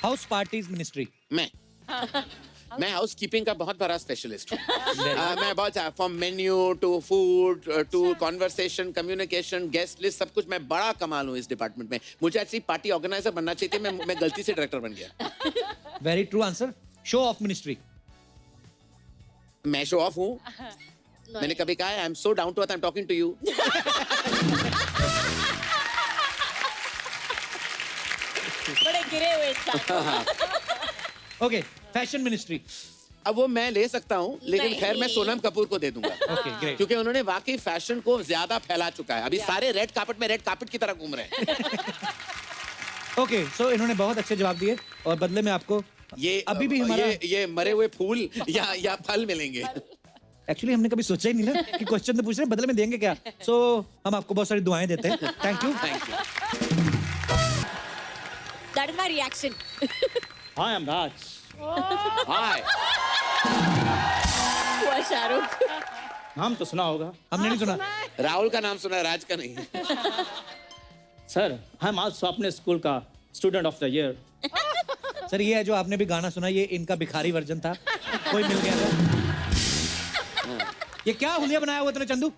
House parties ministry. मैं housekeeping का बहुत बड़ा स्पेशलिस्ट हूँ। मैं बहुत from menu to food to conversation, communication, guest list, सब कुछ मैं बड़ा कमाल हूँ इस डिपार्टमेंट में। मुझे एक्चुअली पार्टी ऑर्गेनाइजर बनना चाहिए था, मैं गलती से डायरेक्टर बन गया। Very true answer. Show off ministry. मैं शो ऑफ हूँ। मैंने कभी कहा I am so down to earth, I am talking to you. बड़े गिरे हुए इंसान। Okay, fashion ministry. अब वो मैं ले सकता हूँ, लेकिन खैर मैं सोनम कपूर को दे दूंगा। Okay, great. क्योंकि उन्होंने वाकई फैशन को ज्यादा फैला चुका है। अभी सारे रेड कार्पेट में रेड कार्पेट की तरह घूम रहे हैं। ओके, सो इन्होंने बहुत अच्छे जवाब दिए और बदले में आपको ये अभी भी हमारा ये मरे हुए फूल या फल मिलेंगे। एक्चुअली हमने कभी सोचा ही नहीं ना कि क्वेश्चन तो पूछ रहे हैं, बदले में देंगे क्या। सो हम आपको बहुत सारी दुआएं देते हैं। Thank you. Thank you. That is my reaction. Hi, I'm Raj. हाय। हुआ शाहरुख। नाम तो सुना होगा। हमने नहीं सुना। राहुल का नाम सुना, राज का नहीं। सर, I'm also अपने स्कूल का student of the year. Sir ये है जो आपने भी गाना सुना, ये इनका भिखारी वर्जन था, कोई मिल गया था। ये क्या हुलिया बनाया हुआ तूने चंदू?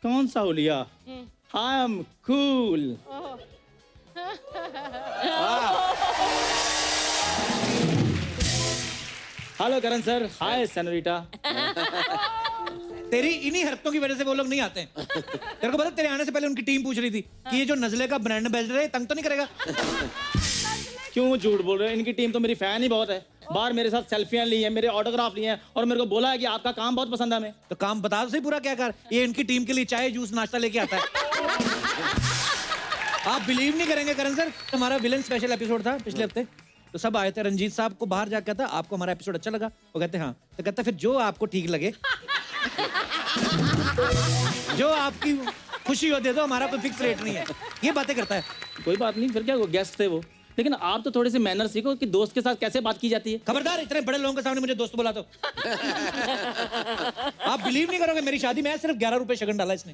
कौन सा हुलिया? I am cool. Hello Karan sir. Hi senorita. तेरी इन्हीं हरकतों की वजह से वो लोग नहीं आते हैं। तेरे को पता, तेरे आने से पहले उनकी टीम पूछ रही थी कि ये जो नजले का ब्रांड एम्बेसडर है, तंग तो नहीं करेगा? क्यों झूठ बोल रहे हो? इनकी टीम तो मेरी फैन ही बहुत है। बाहर मेरे साथ सेल्फियां ली हैं, मेरे ऑटोग्राफ लिए हैं और मेरे को बोला है कि आपका काम बहुत पसंद है हमें। तो काम बता दो सही पूरा क्या कर। ये इनकी टीम के लिए चाय जूस नाश्ता लेके आता है। आप बिलीव नहीं करेंगे करण सर, हमारा विलन स्पेशल एपिसोड था पिछले हफ्ते, तो सब आए थे। रंजीत साहब को बाहर जाकर कहता आपको हमारा एपिसोड अच्छा लगा? वो कहते हाँ। तो कहता फिर जो आपको ठीक लगे, जो आपकी खुशी हो दे दो, हमारा कोई फिक्स रेट नहीं है। ये बातें करता है। कोई बात नहीं, फिर क्या, वो गेस्ट थे वो। लेकिन आप तो थोड़े से मैनर सीखो कि दोस्त के साथ कैसे बात की जाती है। खबरदार, इतने बड़े लोगों के सामने मुझे दोस्त बोला तो। आप बिलीव नहीं करोगे, मेरी शादी में सिर्फ 11 रुपए शगन डाला इसने।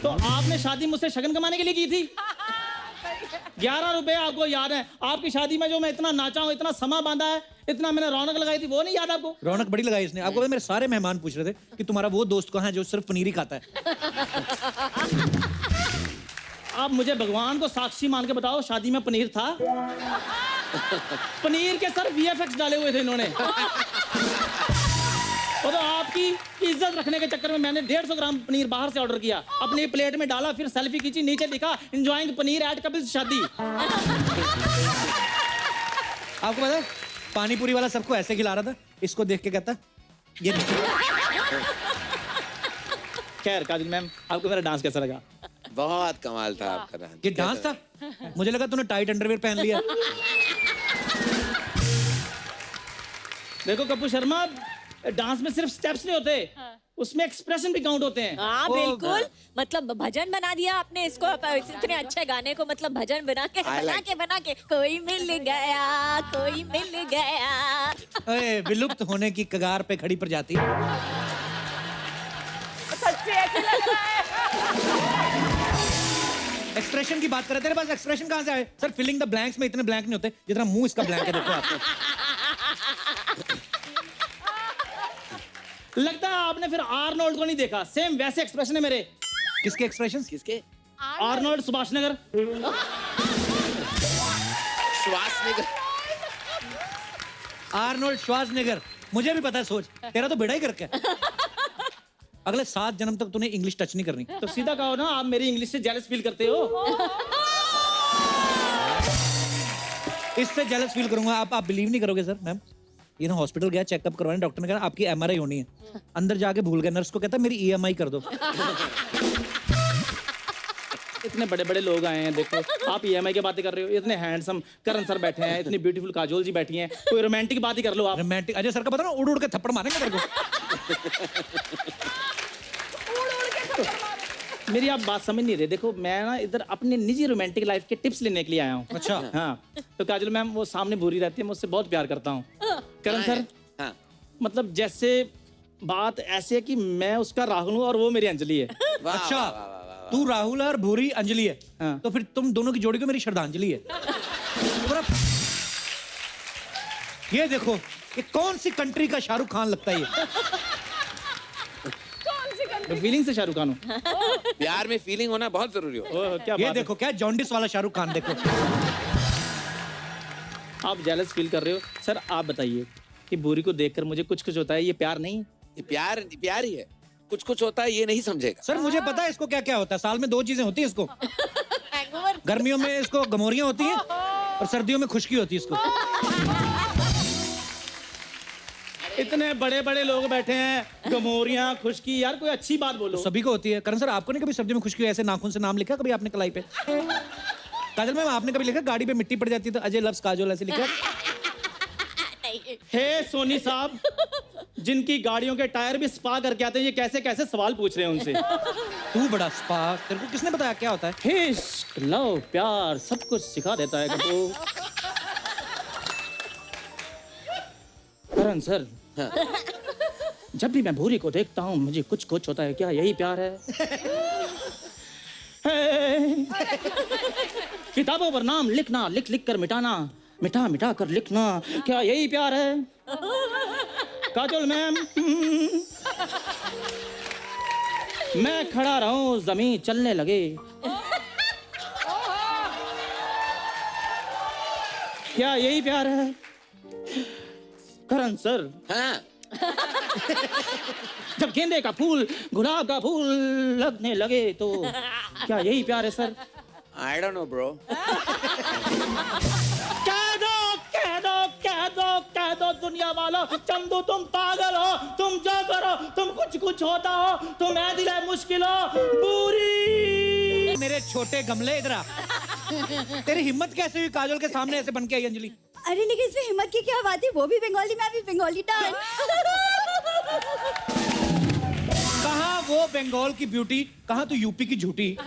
तो आपने शादी मुझसे शगन कमाने के लिए की थी? 11 रुपए आपको याद है? आपकी शादी में जो मैं इतना नाचा हूँ, इतना समा बांधा है, इतना मैंने रौनक लगाई थी, वो नहीं याद आपको? रौनक बड़ी लगाई इसने। आपको पता, मेरे सारे मेहमान पूछ रहे थे कि तुम्हारा वो दोस्त कहाँ है जो सिर्फ पनीर ही खाता है। आप मुझे भगवान को साक्षी मान के बताओ, शादी में पनीर था? पनीर के सर VFX डाले हुए थे इन्होंने। और तो आपकी इज्जत रखने के चक्कर में मैंने 150 ग्राम पनीर बाहर से ऑर्डर किया, अपनी प्लेट में डाला, फिर सेल्फी खींची, नीचे लिखा एंजॉयिंग पनीर एट कपिल्स शादी। आपको पता है, पानी पूरी वाला सबको ऐसे खिला रहा था, इसको देख के कहता ये नहीं। खैर काजल मैम, आपको मेरा डांस कैसा लगा? बहुत कमाल था आपका डांस। ये डांस था? मुझे लगा तूने टाइट अंडरवेयर पहन लिया। देखो कपूर शर्मा, डांस में सिर्फ स्टेप्स नहीं होते, उसमें एक्सप्रेशन भी काउंट होते हैं। हाँ बिल्कुल, मतलब भजन बना दिया आपने इसको, इतने अच्छे गाने को, मतलब भजन बना के कोई मिल गया, कोई मिल गया। अरे विलुप्त होने की कगार पे खड़ी प्रजाति। सच्ची ऐसे लग रहा है। एक्सप्रेशन की बात कर रहे, तेरे पास एक्सप्रेशन कहाँ से आए? सर फिलिंग द ब्लैंक्स में इतने ब्लैंक नहीं होते जितना मुंह इसका ब्लैंक है। देखो आपको लगता है आपने फिर आर्नोल्ड को नहीं देखा, सेम वैसे एक्सप्रेशन है मेरे। किसके एक्सप्रेशन? किसके? आर्नोल्ड सुभाषनगर। श्वासनगर। Arnold Schwarzenegger. मुझे भी पता है, सोच तेरा तो बेड़ा ही करके है। अगले 7 जन्म तक तूने इंग्लिश टच नहीं करनी। तो सीधा कहो ना, आप मेरी इंग्लिश से जेलस फील करते हो। इससे जेलस फील करूंगा। आप बिलीव नहीं करोगे सर, मैम ये ना हॉस्पिटल गया चेकअप करवाने, डॉक्टर ने कहा आपकी MRI होनी है। अंदर जाके भूल गया, नर्स को कहता मेरी EMI कर दो। इतने बड़े बड़े लोग आए हैं, देखो आप EMI की बातें कर रहे हो। इतने हैंडसम करण सर बैठे हैं, इतनी ब्यूटीफुल काजोल जी बैठी हैं, कोई रोमांटिक बात ही कर लो आप। रोमांटिक? अजय सर का पता ना, उड़ उड़ के थप्पड़ मारेंगे तेरे को। मेरी आप बात समझ नहीं रहे। देखो मैं ना इधर अपने निजी रोमांटिक लाइफ के टिप्स लेने के लिए आया हूँ। अच्छा। हाँ, तो काजल मैम वो सामने भूरी रहती है, मैं उससे बहुत प्यार करता हूँ। करण सर, हाँ। मतलब जैसे बात ऐसी है कि मैं उसका राहुल हूँ और वो मेरी अंजलि है। अच्छा, तू राहुल और भूरी अंजलि है। हाँ। तो फिर तुम दोनों की जोड़ी को मेरी श्रद्धांजलि है। ये देखो, ये कौन सी कंट्री का शाहरुख खान लगता है ये? फीलिंग से शाहरुख खान हो। प्यार में फीलिंग होना बहुत जरूरी हो। क्या ये बात देखो क्या जॉन्डिस वाला शाहरुख खान देखो। है? आप जेलस फील कर रहे हो सर। आप बताइए कि बुरी को देखकर मुझे कुछ कुछ होता है, ये प्यार नहीं? ये प्यार प्यार ही है, कुछ कुछ होता है ये नहीं समझेगा। सर मुझे पता है इसको क्या क्या होता है। साल में 2 चीजें होती है इसको। हैंगओवर। गर्मियों में इसको गमोरियां होती हैं और सर्दियों में खुशकी होती है इसको। इतने बड़े बड़े लोग बैठे हैं, गमोरियां, खुशकी, यार कोई अच्छी बात बोलो। सभी को होती है। करण सर आपको नहीं कभी सर्दियों में खुशकी हुई? ऐसे नाखून से नाम लिखा कभी आपने कलाई पे? काजल मैम आपने कभी लिखा गाड़ी पे मिट्टी पड़ जाती है तो अजय लव्स काजोल ऐसे लिखा? हे सोनी साहब, जिनकी गाड़ियों के टायर भी स्पा करके आते हैं, ये कैसे कैसे सवाल पूछ रहे हैं उनसे? तू बड़ा स्पा, तेरे को किसने बताया क्या होता है? इश्क, लव, प्यार सब कुछ सिखा देता है कपूर। करण सर, हाँ। जब भी मैं भूरी को देखता हूँ मुझे कुछ कुछ होता है। क्या यही प्यार है? किताबों पर नाम लिखना, लिख लिख कर मिटाना, मिटा मिटा कर लिखना, क्या यही प्यार है? काजल मैम, मैं खड़ा रहूं जमीन चलने लगे, क्या यही प्यार है? करण सर, हाँ। जब गेंदे का फूल गुलाब का फूल लगने लगे तो क्या यही प्यार है sir? I don't know, bro. कह दो कह दो कह दो कह दो दुनिया वालों, चंदू तुम पागल हो, तुम जो करो तुम कुछ कुछ होता हो, तुम ऐ दिल है मुश्किल हो बुरी। मेरे छोटे गमले इधर आ। तेरी हिम्मत कैसे हुई काजल के सामने ऐसे बन के आई अंजलि? अरे लेकिन इसमें हिम्मत की क्या बात है? वो भी बंगाली, मैं भी बंगाली डांस। कहाँ वो बंगाल की ब्यूटी, कहाँ तू यूपी की झूठी?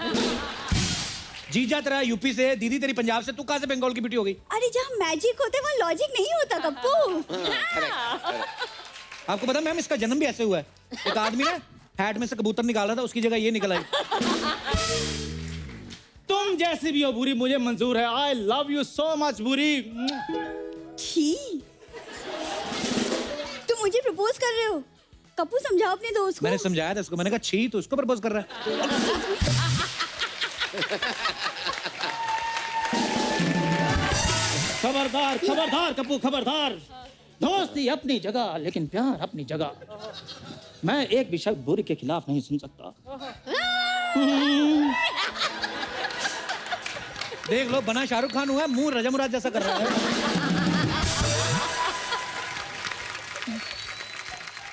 जीजा तेरा यूपी से, दीदी तेरी पंजाब से, तू कहाँ से बंगाल की ब्यूटी हो गई? अरे जहाँ मैजिक होता है वहाँ लॉजिक नहीं होता कप्पू। आपको पता मैम इसका जन्म भी ऐसे हुआ है। एक आदमी ने हैट में से कबूतर निकाल रहा था, उसकी जगह ये निकल आई। तुम जैसी भी हो बुरी मुझे मंजूर है। I love you so much बुरी। छी, तुम मुझे प्रपोज कर रहे हो? कप्पू समझाओ अपने दोस्त को। मैंने समझाया था उसको, मैंने कहा छी तो उसको प्रपोज कर रहा है। खबरदार खबरदार कप्पू खबरदार। दोस्ती अपनी जगह लेकिन प्यार अपनी जगह। मैं एक भी शब्द बुरी के खिलाफ नहीं सुन सकता। देख लो बना शाहरुख खान हुआ है, मुंह रजा मुराद जैसा कर रहा है।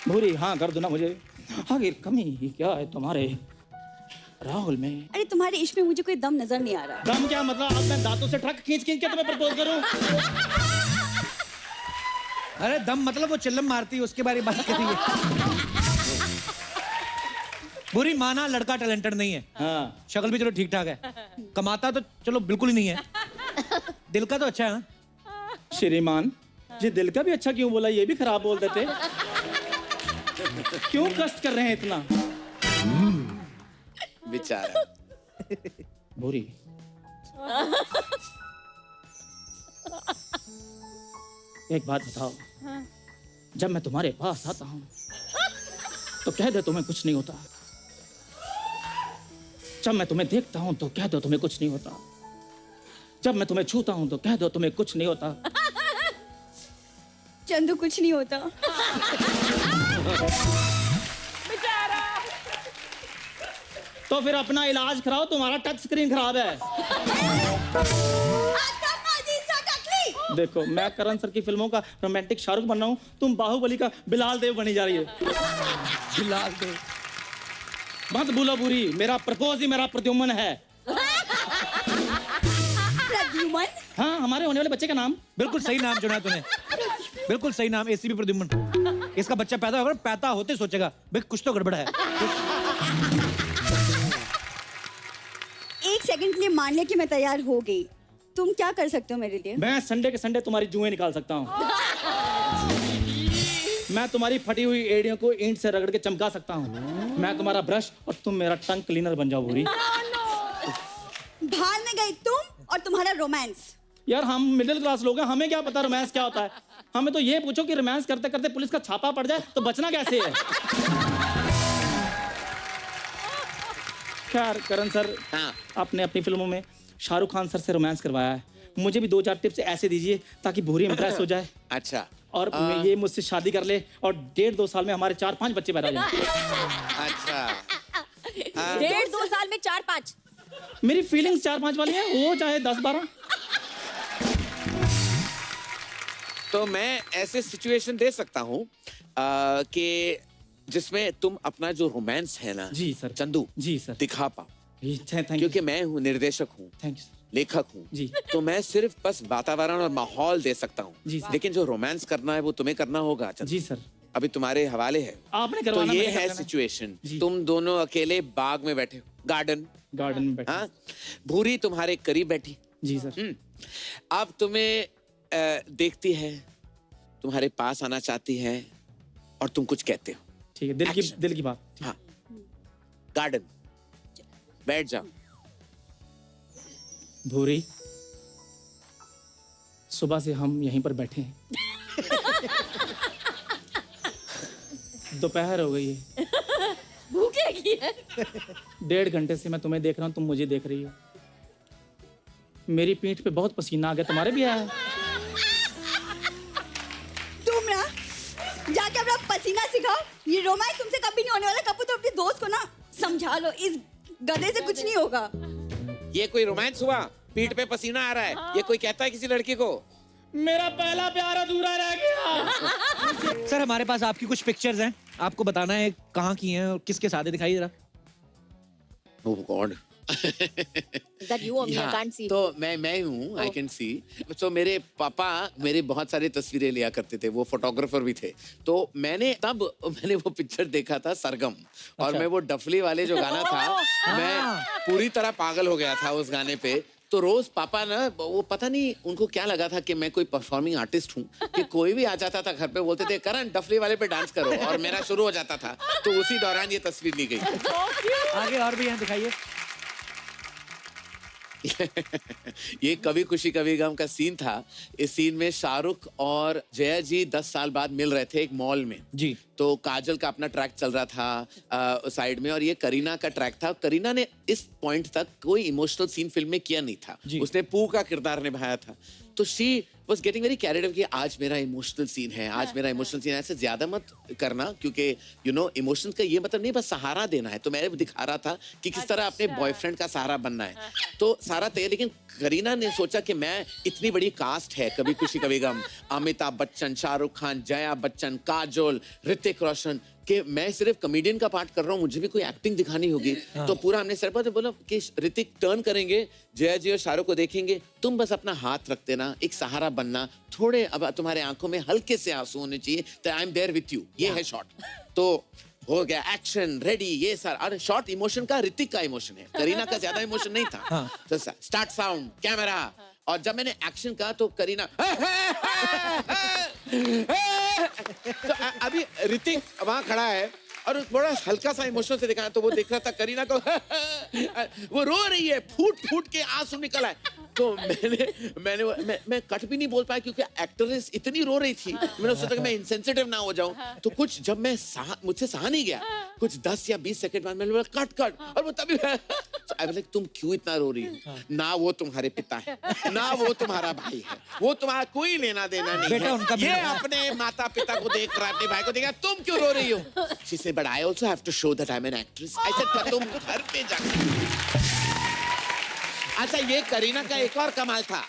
बुरी हाँ कर दो ना मुझे। आखिर कमी क्या है तुम्हारे राहुल में? अरे तुम्हारे इश्क में मुझे कोई दम नजर नहीं आ रहा। दम क्या मतलब? अब मैं दांतों से ट्रक खींच खींच के तुम्हें प्रपोज करूं? अरे दम मतलब वो चिल्लम मारती है उसके बारे में बात करिए। बुरी माना लड़का टैलेंटेड नहीं है। हाँ। शक्ल भी चलो ठीक ठाक है, कमाता तो चलो बिल्कुल ही नहीं है, दिल का तो अच्छा है ना। श्रीमान जी दिल का भी अच्छा क्यों बोला? ये भी खराब बोल देते। क्यों कष्ट कर रहे हैं इतना? बेचारा। बुरी एक बात बताओ, जब मैं तुम्हारे पास आता हूँ तो कह दो तुम्हें कुछ नहीं होता। जब मैं तुम्हें देखता हूँ तो कह दो तुम्हें कुछ नहीं होता। जब मैं तुम्हें छूता हूँ तो कह दो तुम्हें कुछ नहीं होता। चंदू कुछ नहीं होता। तो फिर अपना इलाज कराओ, तुम्हारा टच स्क्रीन खराब है। देखो मैं करण सर की फिल्मों का रोमांटिक शाहरुख बन रहा हूँ, तुम बाहुबली का बिलाल देव बनी जा रही है। बिलाल देव मत भूलो बुरी, मेरा प्रपोज ही मेरा प्रद्युम्न है। प्रद्युम्न? हाँ, हमारे होने वाले बच्चे का नाम। बिल्कुल सही नाम चुना तूने, बिल्कुल सही नाम, एसीपी प्रद्युम्न। इसका बच्चा पैदा होगा, पैदा होते सोचेगा भाई कुछ तो गड़बड़ है। एक सेकंड के लिए मान लिया कि मैं तैयार हो गई, तुम क्या कर सकते हो मेरे लिए? मैं संडे के संडे तुम्हारी जुएं निकाल सकता हूँ। मैं तुम्हारी फटी हुई एड़ियों को ईंट से रगड़ के चमका सकता हूँ। मैं तुम्हारा ब्रश और तुम मेरा टंग क्लीनर बन जाओ बुरी। भाड़ में गई तुम और तुम्हारा रोमांस। यार हम मिडिल क्लास लोग हैं, हमें क्या पता रोमांस क्या होता है। हमें तो ये पूछो कि रोमांस करते करते पुलिस का छापा पड़ जाए तो बचना कैसे है। खैर करण सर, हाँ। आपने अपनी फिल्मों में शाहरुख खान सर से रोमांस करवाया है, मुझे भी 2-4 टिप्स ऐसे दीजिए ताकि भूरी इम्प्रेस हो जाए अच्छा। और ये मुझसे शादी कर ले और 1.5-2 साल में हमारे 4-5 बच्चे पैदा हो जाए। अच्छा 1.5-2 साल में 4-5। मेरी फीलिंग्स 4-5 वाली हैं, वो चाहे 10-12। तो मैं ऐसे सिचुएशन दे सकता हूँ कि जिसमें तुम अपना जो रोमांस है ना जी सर। चंदू जी सर। दिखा पाओ, थैंक यू। क्योंकि मैं हूँ निर्देशक हूँ, थैंक यू सर। लेखक हूँ जी। तो मैं सिर्फ बस वातावरण और माहौल दे सकता हूँ, जी सर। लेकिन जो रोमांस करना है वो तुम्हें करना होगा चंदू। जी सर। अभी तुम्हारे हवाले है। आपने तो करवाना, ये मैंने कर है लेना। सिचुएशन, जी। तुम दोनों अकेले बाग में बैठे हो, गार्डन गार्डन में बैठे। हाँ, भूरी तुम्हारे करीब बैठी। जी सर। अब तुम्हें देखती है, तुम्हारे पास आना चाहती है और तुम कुछ कहते हो। ठीक है, दिल की बात। हाँ, गार्डन बैठ जाओ। भूरी, सुबह से हम यहीं पर बैठे हैं। दोपहर हो गई है, भूख लगी है। 1.5 घंटे से मैं तुम्हें देख रहा हूँ, तुम मुझे देख रही हो। मेरी पीठ पे बहुत पसीना आ गया, तुम्हारे भी आया है? तुम ना जाके अपना पसीना सिखाओ, ये रोमांस तुमसे कभी नहीं होने वाला। कपूर तो अपने दोस्त को ना समझा लो, इस गधे से कुछ नहीं होगा। ये कोई रोमांस हुआ? पीठ पे पसीना आ रहा है, ये कोई कहता है किसी लड़की को? मेरा पहला प्यार अधूरा रह गया। सर हमारे पास आपकी कुछ पिक्चर्स हैं, आपको बताना है कहाँ की हैं और किसके साथ है, दिखाइए जरा। Oh God. That you or me, I can't see. तो मैं हूँ, आई कैन सी। तो मेरे पापा मेरे बहुत सारी तस्वीरें लिया करते थे, वो फोटोग्राफर भी थे। तो मैंने वो पिक्चर देखा था सरगम, और मैं वो डफली वाले जो गाना था, मैं पूरी तरह पागल हो गया था उस गाने पे। तो रोज पापा ना, वो पता नहीं उनको क्या लगा था कि मैं कोई परफॉर्मिंग आर्टिस्ट हूँ, कि कोई भी आ जाता था घर पे, बोलते थे करण डफली वाले पे डांस करो, और मेरा शुरू हो जाता था। तो उसी दौरान ये तस्वीर ली गई। आगे और भी हैं, दिखाइए। ये कभी खुशी कभी गम का सीन था। इस सीन में शाहरुख और जया जी 10 साल बाद मिल रहे थे एक मॉल में जी। तो काजल का अपना ट्रैक चल रहा था साइड में, और ये करीना का ट्रैक था। करीना ने इस पॉइंट तक कोई इमोशनल सीन फिल्म में किया नहीं था, उसने पू का किरदार निभाया था। तो she was getting very carried away कि आज मेरा इमोशनल सीन है, आज मेरा इमोशनल सीन है। ऐसे ज्यादा मत करना, क्योंकि यू नो इमोशंस का ये मतलब नहीं बस सहारा देना है। तो मैं दिखा रहा था कि किस तरह अपने बॉयफ्रेंड का सहारा बनना है। तो सारा तय, लेकिन करीना ने सोचा कि मैं इतनी बड़ी कास्ट है कभी खुशी कभी गम, अमिताभ बच्चन, शाहरुख खान, जया बच्चन, काजोल, ऋतिक रोशन, कि मैं सिर्फ कॉमेडियन का पार्ट कर रहा हूँ, मुझे भी कोई एक्टिंग दिखानी होगी। तो पूरा हमने सर पर बोला कि ऋतिक टर्न करेंगे, जया जी और शाहरुख को देखेंगे, तुम बस अपना हाथ रख देना, एक सहारा बनना, थोड़े अब तुम्हारे आंखों में हल्के से आंसू होने चाहिए, तो I am there with you. ये है शॉट। तो हो गया एक्शन रेडी, ये सर। और शॉर्ट इमोशन का ऋतिक का इमोशन है, करीना का ज्यादा इमोशन नहीं था। तो स्टार्ट साउंड कैमरा, और जब मैंने एक्शन कहा तो करीना तो अभी ऋतिक वहां खड़ा है और थोड़ा हल्का सा इमोशन से दिखाया, तो वो देख रहा था करीना को वो रो रही है, फूट फूट के आंसू निकल आए। तो मैं कट भी नहीं बोल पाया, क्योंकि एक्ट्रेस इतनी रो रही थी। मैंने सोचा कि मैं इनसेंसिटिव ना हो जाऊं। तो कुछ जब मैं मुझसे सहा नहीं गया, कुछ 10 या 20 सेकंड बाद मैंने बोला कट, और वो तभी तुम क्यों इतना रो रही हो? ना वो तुम्हारे पिता है, ना वो तुम्हारा भाई है, वो तुम्हारा कोई लेना देना नहीं बेटा, है। उनका ये अपने माता पिता को देख रहा है, अपने भाई को देखा, तुम क्यों रो रही हो? She said, but I also have to show that I'm an actress. I said, तुम घर पे जाके। अच्छा, ये करीना का एक और कमाल था।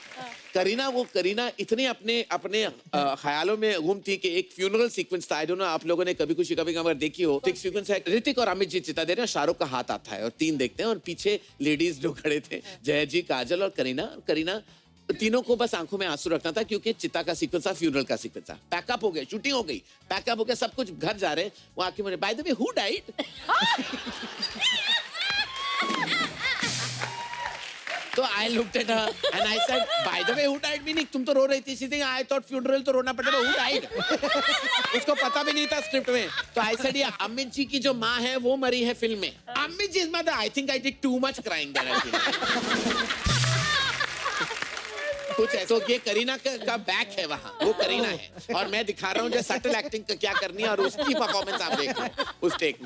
करीना इतने अपने ख्यालों में गुम थी कि एक फ्यूनरल सीक्वेंस था। आई डोंट नो आप लोगों ने कभी खुशी कभी गम अगर देखी हो, तो एक सीक्वेंस है, ऋतिक और अमित जी चिता दे रहे हैं, शाहरुख का हाथ आता है और 3 देखते हैं, और पीछे लेडीज जो खड़े थे, जया जी, काजल और करीना तीनों को बस आंखों में आंसू रखना था, क्योंकि चिता का सीक्वेंस था, फ्यूनरल का सीक्वेंस था। पैकअप हो गया, शूटिंग हो गई, पैकअप हो गया, सब कुछ, घर जा रहे हैं। वो आके मुझे, by the way who died? तो I looked at her and I said, by the way, who died? Meaning तुम तो रो रही थी। She said, I thought funeral तो रोना पड़ेगा, who died? उसको पता भी नहीं था स्क्रिप्ट में। तो I said, ये अमित जी की जो माँ है वो मरी है फिल्म में। Amit ji is mother. I think I did too much crying there. कुछ ऐसा। तो ये करीना का बैक है वहाँ, वो करीना है और मैं दिखा रहा हूँ जो सटल एक्टिंग क्या करनी है और उसकी परफॉर्मेंस आप देख लो उस टेक में।